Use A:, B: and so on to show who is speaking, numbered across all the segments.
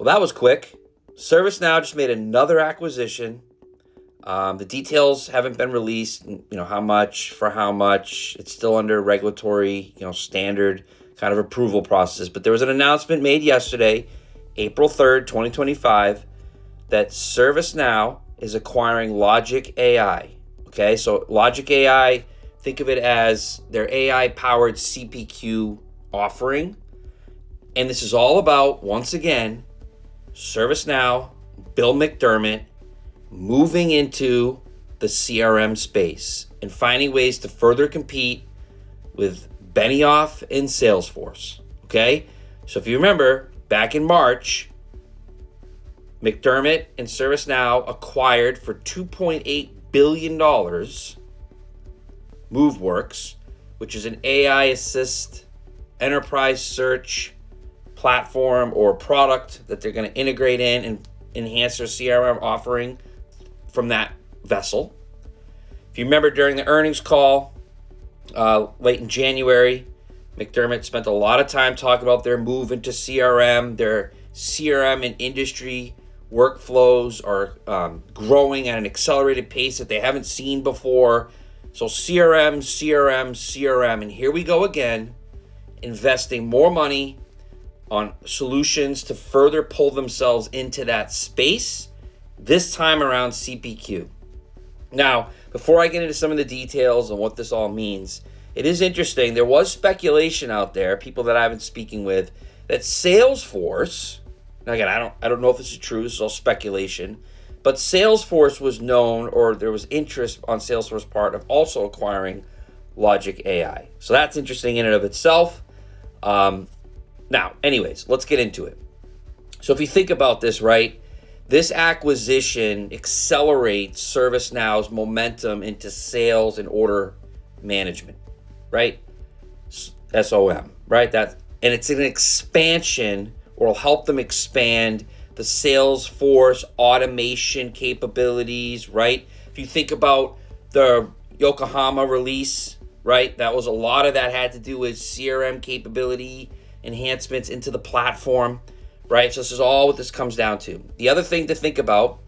A: that was quick. ServiceNow just made another acquisition. The details haven't been released, how much, for how much. It's still under regulatory, standard kind of approval process. But there was an announcement made yesterday, April 3rd, 2025, that ServiceNow is acquiring Logik.ai. Okay, so Logik.ai, think of it as their AI-powered CPQ offering. And this is all about, once again, ServiceNow, Bill McDermott, moving into the CRM space and finding ways to further compete with Benioff and Salesforce. Okay, so if you remember, back in March, McDermott and ServiceNow acquired for $2.8 billion MoveWorks, which is an AI assist enterprise search platform or product that they're going to integrate in and enhance their CRM offering from that vessel. If you remember during the earnings call late in January, McDermott spent a lot of time talking about their move into CRM. Their CRM and industry workflows are growing at an accelerated pace that they haven't seen before. So CRM, and here we go again, investing more money on solutions to further pull themselves into that space, this time around CPQ. Now, before I get into some of the details on what this all means, it is interesting. There was speculation out there, people that I've been speaking with, that Salesforce, now again, I don't know if this is true, this is all speculation, but Salesforce was known, or there was interest on Salesforce's part of also acquiring Logik.ai. So that's interesting in and of itself. Now, anyways, let's get into it. So if you think about this, right, this acquisition accelerates ServiceNow's momentum into sales and order management, right? SOM, right? And it's an expansion, or will help them expand the Salesforce automation capabilities, right? If you think about the Yokohama release, right, that was a lot of that had to do with CRM capability enhancements into the platform, right? So this is all what this comes down to. The other thing to think about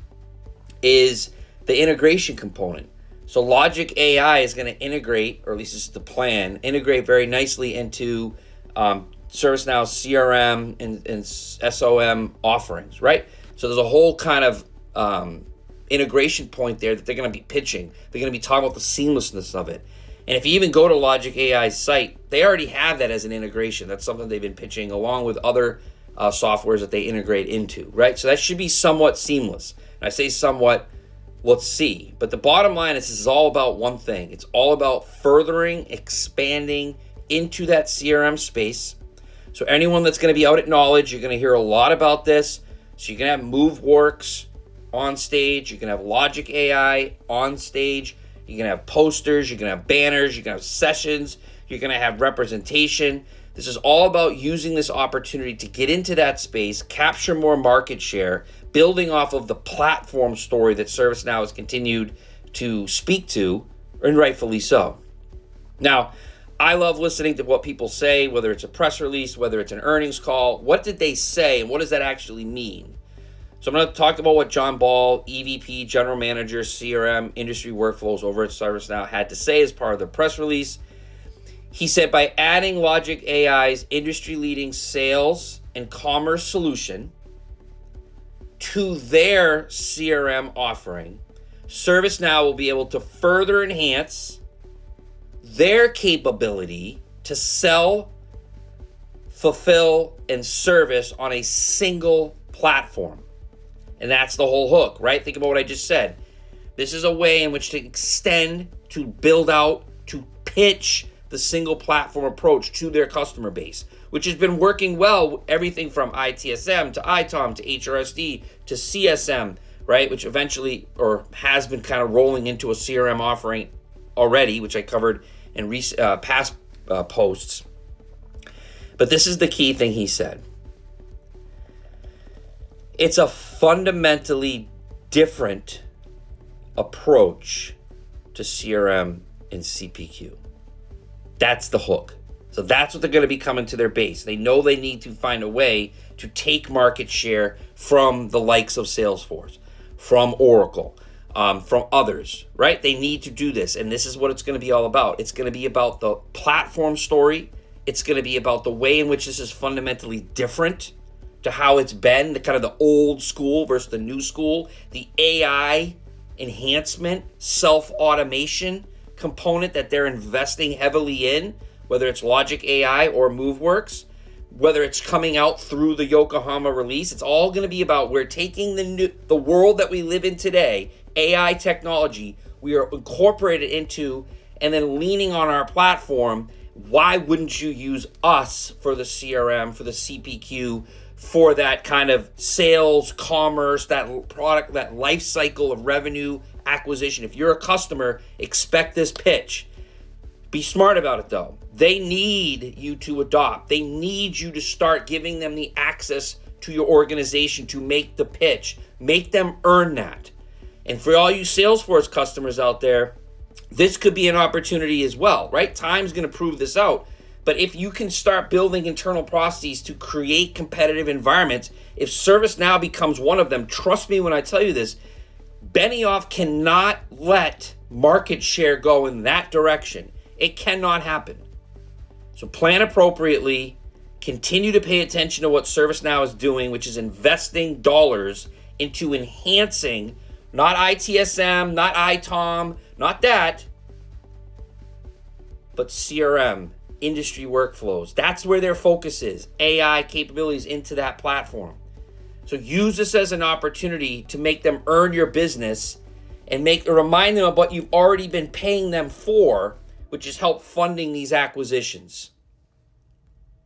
A: is the integration component. So Logik.ai is going to integrate, or at least this is the plan, integrate very nicely into ServiceNow's CRM and SOM offerings, right? So there's a whole kind of integration point there that they're going to be pitching. They're going to be talking about the seamlessness of it. And if you even go to Logik.ai's site, they already have that as an integration. That's something they've been pitching along with other softwares that they integrate into, right? So that should be somewhat seamless. And I say somewhat, let's see. But the bottom line is this is all about one thing. It's all about furthering, expanding into that CRM space. So anyone that's going to be out at Knowledge, you're going to hear a lot about this. So you can have MoveWorks on stage. You can have Logik.ai on stage. You can have posters. You can have banners. You can have sessions. You're going to have representation. This is all about using this opportunity to get into that space, capture more market share, building off of the platform story that ServiceNow has continued to speak to, and rightfully so. Now, I love listening to what people say, whether it's a press release, whether it's an earnings call. What did they say, and what does that actually mean? So I'm going to talk about what John Ball, EVP, General Manager, CRM, Industry Workflows over at ServiceNow had to say as part of the press release. He said, by adding Logik.ai's industry-leading sales and commerce solution to their CRM offering, ServiceNow will be able to further enhance their capability to sell, fulfill, and service on a single platform. And that's the whole hook, right? Think about what I just said. This is a way in which to extend, to build out, to pitch the single platform approach to their customer base, which has been working well, everything from ITSM to ITOM to HRSD to CSM, right? Which eventually, or has been kind of rolling into a CRM offering already, which I covered in past posts. But this is the key thing he said. It's a fundamentally different approach to CRM and CPQ. That's the hook. So that's what they're going to be coming to their base. They know they need to find a way to take market share from the likes of Salesforce, from Oracle, from others, right? They need to do this. And this is what it's going to be all about. It's going to be about the platform story. It's going to be about the way in which this is fundamentally different to how it's been, the kind of the old school versus the new school, the AI enhancement, self-automation component that they're investing heavily in, whether it's Logik.ai or MoveWorks, whether it's coming out through the Yokohama release. It's all going to be about we're taking the world that we live in today, AI technology, we are incorporated into and then leaning on our platform. Why wouldn't you use us for the CRM, for the CPQ, for that kind of sales, commerce, that product, that life cycle of revenue acquisition? If you're a customer, expect this pitch. Be smart about it though. They need you to adopt. They need you to start giving them the access to your organization to make the pitch. Make them earn that. And for all you Salesforce customers out there, this could be an opportunity as well, right? Time's going to prove this out. But if you can start building internal processes to create competitive environments, if ServiceNow becomes one of them, trust me when I tell you this, Benioff cannot let market share go in that direction. It cannot happen. So plan appropriately, continue to pay attention to what ServiceNow is doing, which is investing dollars into enhancing, not ITSM, not ITOM, not that, but CRM, industry workflows. That's where their focus is. AI capabilities into that platform. So use this as an opportunity to make them earn your business and remind them of what you've already been paying them for, which is help funding these acquisitions.